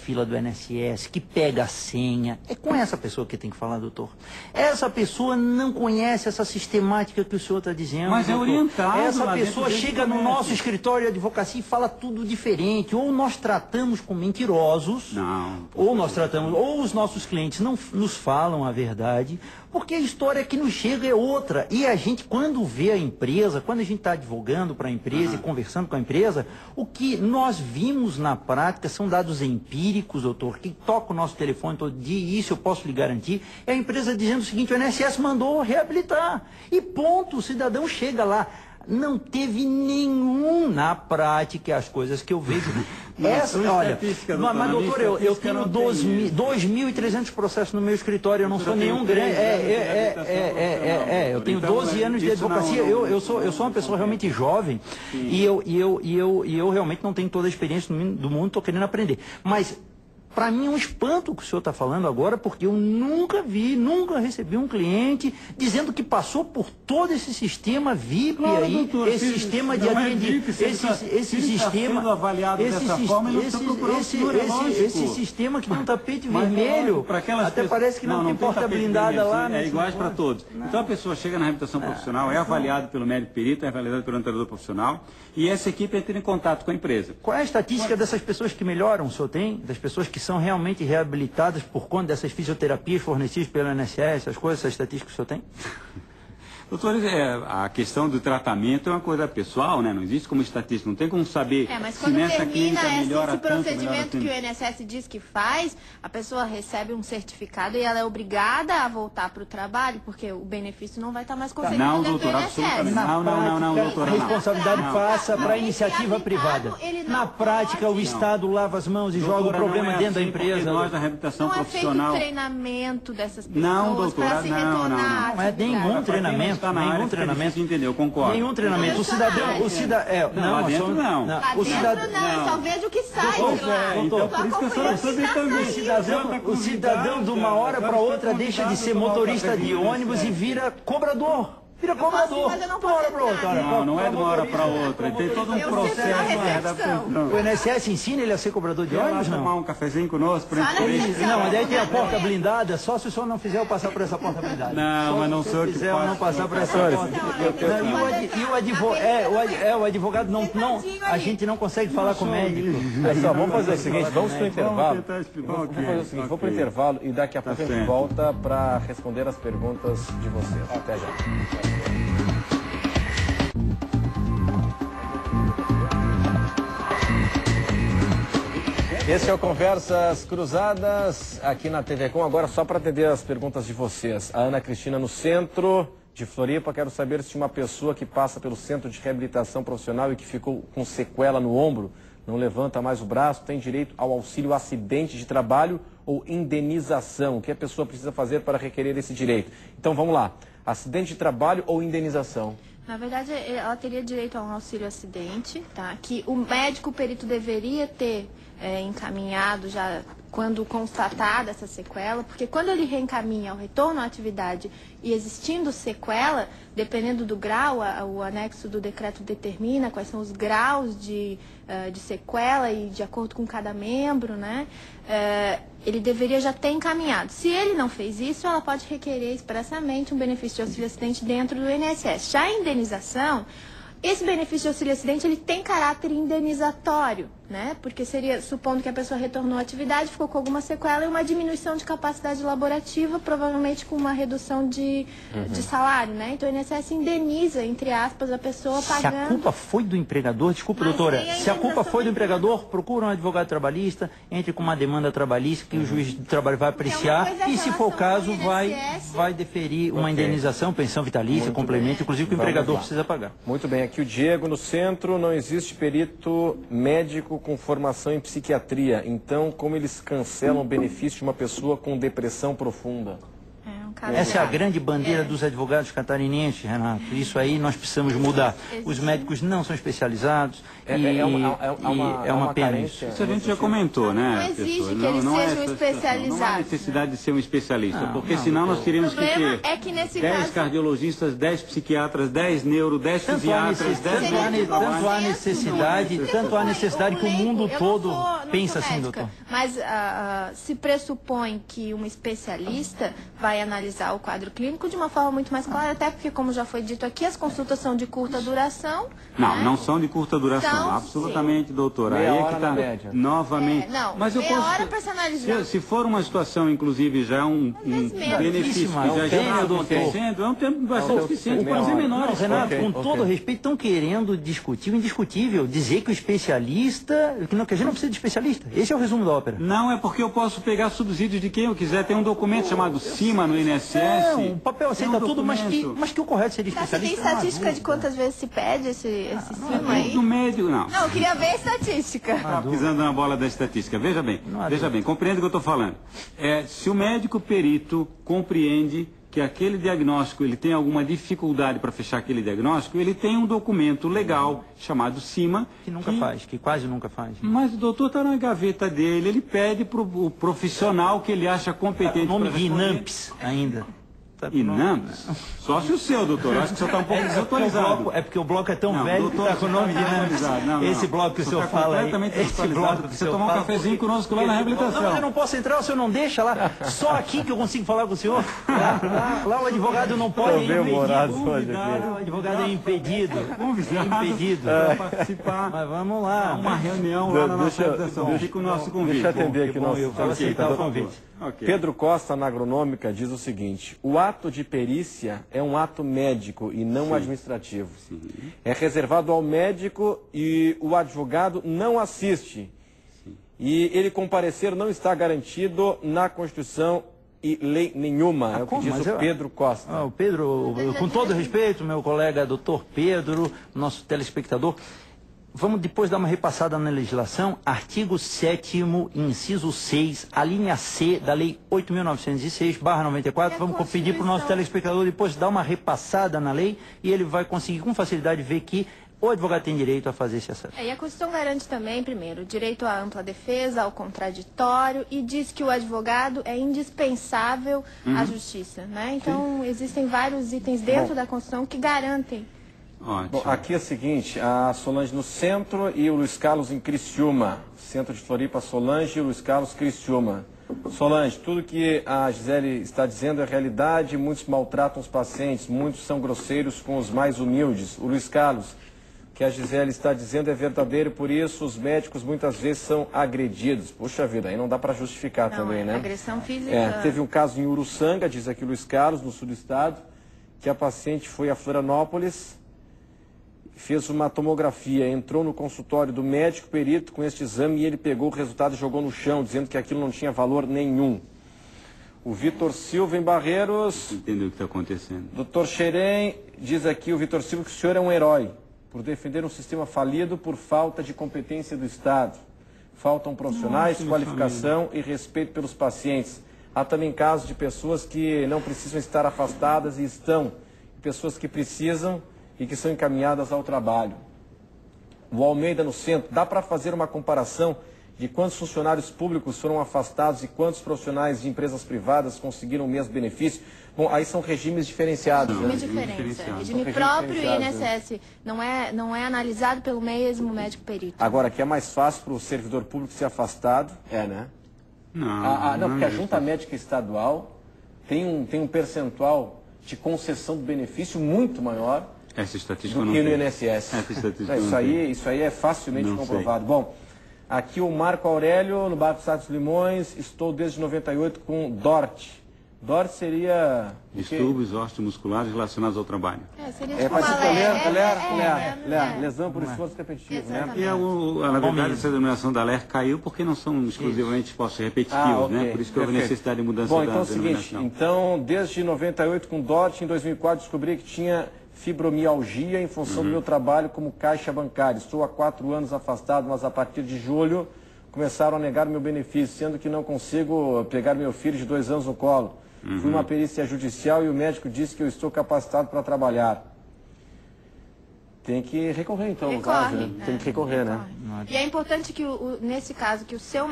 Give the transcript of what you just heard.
fila do INSS, que pega a senha. É com essa pessoa que tem que falar, doutor. Essa pessoa não conhece essa sistemática que o senhor está dizendo. Mas doutor. É orientado. Essa pessoa chega no nosso escritório de advocacia e fala tudo diferente. Ou nós tratamos com mentirosos, ou os nossos clientes não nos falam a verdade, porque a história que nos chega é outra. E a gente, quando vê a empresa, quando a gente está advogando para a empresa e conversando com a empresa, o que nós vimos na prática são dados empíricos, doutor, que toca o nosso telefone todo dia, e isso eu posso lhe garantir, é a empresa dizendo o seguinte: o INSS mandou reabilitar. E ponto, o cidadão chega lá. Não teve nenhum na prática, as coisas que eu vejo. Olha, mas doutor, eu tenho 2.300 processos no meu escritório, eu não sou nenhum grande. Eu tenho 12 anos de advocacia, eu sou uma pessoa realmente jovem e eu realmente não tenho toda a experiência do mundo, estou querendo aprender. Mas para mim é um espanto o que o senhor está falando agora, porque eu nunca recebi um cliente dizendo que passou por todo esse sistema VIP aí, doutor, esse sistema de atendimento, esse sistema avaliado dessa forma, esse sistema que tem um tapete vermelho, até parece que não tem porta blindada lá. É iguais para todos. Então a pessoa chega na reabilitação profissional, é avaliada pelo médico perito, é avaliada pelo orientador profissional, e essa equipe entra em contato com a empresa. Qual é a estatística dessas pessoas que melhoram, o senhor tem? Das pessoas que são realmente reabilitadas por conta dessas fisioterapias fornecidas pelo INSS, essas coisas, essa estatística que o senhor tem? Doutor, a questão do tratamento é uma coisa pessoal, né? Não existe como estatística, não tem como saber se nessa clínica melhora tanto, esse procedimento que o INSS diz que faz, a pessoa recebe um certificado e ela é obrigada a voltar para o trabalho, porque o benefício não vai estar mais concedido dentro do doutor, INSS. Absolutamente. Não, doutor. A responsabilidade passa para a iniciativa privada. Na prática, o Estado lava as mãos e joga o problema dentro da empresa. Nós da reabilitação não profissional... é feito treinamento dessas pessoas não, doutora, para se retornar. Não é nenhum treinamento. Nenhum treinamento, entendeu? Concordo. Nenhum treinamento. O cidadão, lá dentro não. Lá dentro não, eu só vejo o que sai de lá. Então, por isso que eu sou também. O cidadão de uma hora para outra deixa de ser motorista de ônibus e vira cobrador. Vira cobrador. Não é de uma hora para outra. Tem todo um processo. O INSS ensina ele a ser cobrador de ônibus, não? Tomar um cafezinho conosco. Não, mas daí tem a porta blindada, só se o senhor não fizer eu passar por essa porta blindada. Não, mas não sou eu que faço. Não passar por essa porta. E o advogado não, a gente não consegue falar com o médico. Pessoal, vamos fazer o seguinte, vamos para o intervalo. Vamos fazer o seguinte, vamos para o intervalo e daqui a pouco a gente volta para responder as perguntas de vocês. Até já. Esse é o Conversas Cruzadas aqui na TV Com, agora só para atender as perguntas de vocês. A Ana Cristina no centro de Floripa, quero saber se uma pessoa que passa pelo centro de reabilitação profissional e que ficou com sequela no ombro, não levanta mais o braço, tem direito ao auxílio acidente de trabalho ou indenização. O que a pessoa precisa fazer para requerer esse direito? Então vamos lá, acidente de trabalho ou indenização? Na verdade, ela teria direito a um auxílio acidente, tá? Que o médico perito deveria ter encaminhado já quando constatada essa sequela, porque quando ele reencaminha o retorno à atividade e existindo sequela, dependendo do grau, o anexo do decreto determina quais são os graus de sequela e de acordo com cada membro, né? Ele deveria já ter encaminhado. Se ele não fez isso, ela pode requerer expressamente um benefício de auxílio acidente dentro do INSS. Já a indenização, esse benefício de auxílio acidente, ele tem caráter indenizatório, né? Porque seria, supondo que a pessoa retornou à atividade, ficou com alguma sequela e uma diminuição de capacidade laborativa, provavelmente com uma redução de salário, né? Então o INSS indeniza, entre aspas, a pessoa pagando... Se a culpa foi do empregador, desculpa, doutora, se a culpa foi do empregador, procura um advogado trabalhista, entre com uma demanda trabalhista que o juiz do trabalho vai apreciar e, se for o caso, vai deferir uma indenização, pensão vitalícia, complemento, inclusive que o empregador precisa pagar. Muito bem, aqui o Diego no centro, não existe perito médico com formação em psiquiatria. Então, como eles cancelam o benefício de uma pessoa com depressão profunda? caso Essa é a grande bandeira dos advogados catarinenses, Renato. Isso aí nós precisamos mudar. Os médicos não são especializados é uma pena isso. Isso a gente já comentou, né? Não exige que eles sejam especializados. Não há necessidade de ser um especialista, porque senão nós teríamos que ter 10 cardiologistas, 10 psiquiatras, 10 neuro, 10 fisiatras, 10 tanto há necessidade que o mundo todo pensa assim, doutor. Mas se pressupõe que um especialista vai analisar o quadro clínico de uma forma muito mais clara, até porque, como já foi dito aqui, as consultas são de curta duração. Não são de curta duração, absolutamente, doutora. Aí é que está novamente. Mas eu posso, hora para se analisar. Se for uma situação, inclusive, já um benefício que já está acontecendo, é um tempo bastante suficiente. Pode ser menor. Renato, com todo respeito, estão querendo discutir o indiscutível, dizer que o especialista, que a gente não precisa de especialista. Esse é o resumo da ópera. Não, é porque eu posso pegar subsídios de quem eu quiser. Tem um documento chamado CIMA no INSS. Não, o papel aceita tudo, mas que o correto seria especialista. Você tem estatística de quantas vezes se pede esse CIMA aí? Do médico, não. Não, eu queria ver a estatística. Está pisando na bola da estatística. Veja bem, compreende o que eu estou falando. Se o médico perito compreende que aquele diagnóstico, ele tem alguma dificuldade para fechar aquele diagnóstico, ele tem um documento legal chamado CIMA. Que quase nunca faz. Mas o doutor está na gaveta dele, ele pede para o profissional que ele acha competente. O nome de INAMPS ainda. INAMPS? Só se o seu, doutor. Acho que o senhor está um pouco desatualizado. É porque o bloco é tão velho que está com o nome de INAMPS. Esse bloco que o senhor fala aí. Esse bloco que o senhor tomar um cafezinho conosco lá na reabilitação. Não, eu não posso entrar, o senhor não deixa lá. Só aqui que eu consigo falar com o senhor. Lá o advogado não pode. O advogado é impedido. Impedido. Para participar. Mas vamos lá. Uma reunião lá na nossa reabilitação. Fica o nosso convite. Deixa eu atender aqui o nosso. Eu vou aceitar o convite. Pedro Costa, na Agronômica, diz o seguinte: o ato de perícia é um ato médico e não administrativo. É reservado ao médico e o advogado não assiste. E ele comparecer não está garantido na Constituição e lei nenhuma. É o que diz o Pedro Costa. O Pedro, com todo respeito, meu colega doutor Pedro, nosso telespectador, vamos depois dar uma repassada na legislação. Artigo 7º, inciso 6, a linha C da Lei 8.906/94. Vamos pedir para o nosso telespectador depois dar uma repassada na lei e ele vai conseguir com facilidade ver que o advogado tem direito a fazer esse acesso. E a Constituição garante também, primeiro, o direito à ampla defesa, ao contraditório, e diz que o advogado é indispensável à justiça, né? Então, existem vários itens dentro da Constituição que garantem. Bom, aqui é o seguinte: a Solange no centro e o Luiz Carlos em Criciúma. Centro de Floripa, Solange e o Luiz Carlos, Criciúma. Solange, tudo que a Gisele está dizendo é realidade, muitos maltratam os pacientes, muitos são grosseiros com os mais humildes. O Luiz Carlos, que a Gisele está dizendo é verdadeiro, por isso os médicos muitas vezes são agredidos. Puxa vida, aí não dá para justificar também, né? Agressão física. Teve um caso em Uruçanga, diz aqui o Luiz Carlos, no sul do estado, que a paciente foi a Florianópolis, fez uma tomografia, entrou no consultório do médico perito com este exame e ele pegou o resultado e jogou no chão, dizendo que aquilo não tinha valor nenhum. O Vitor Silva em Barreiros... Entendeu o que está acontecendo. Doutor Xerém, diz aqui o Vitor Silva que o senhor é um herói por defender um sistema falido por falta de competência do Estado. Faltam profissionais, qualificação e respeito pelos pacientes. Há também casos de pessoas que não precisam estar afastadas e estão. Pessoas que precisam e que são encaminhadas ao trabalho. O Almeida no centro, dá para fazer uma comparação de quantos funcionários públicos foram afastados e quantos profissionais de empresas privadas conseguiram o mesmo benefício? Bom, aí são regimes diferenciados. Regime próprio e INSS não é analisado pelo mesmo médico perito. Agora, que é mais fácil para o servidor público ser afastado, né? Não, porque a junta médica estadual tem um percentual de concessão do benefício muito maior essa estatística do que no INSS. Isso aí é facilmente comprovado. Bom, aqui o Marco Aurélio, no bairro Santos Limões, estou desde 98 com DORT. DORT seria... Distúrbios osteomusculares relacionados ao trabalho. Seria tipo uma lesão por esforço repetitivo, né? E na verdade, essa denominação da LER caiu porque não são exclusivamente esforços repetitivos, né? Por isso que houve necessidade de mudança da denominação. Então é o seguinte, então, desde 98 com DORT, em 2004 descobri que tinha fibromialgia em função do meu trabalho como caixa bancária. Estou há 4 anos afastado, mas a partir de julho começaram a negar o meu benefício, sendo que não consigo pegar meu filho de 2 anos no colo. Fui uma perícia judicial e o médico disse que eu estou capacitado para trabalhar. Tem que recorrer, então, no caso, né? Tem que recorrer, né? E é importante que, nesse caso, que o seu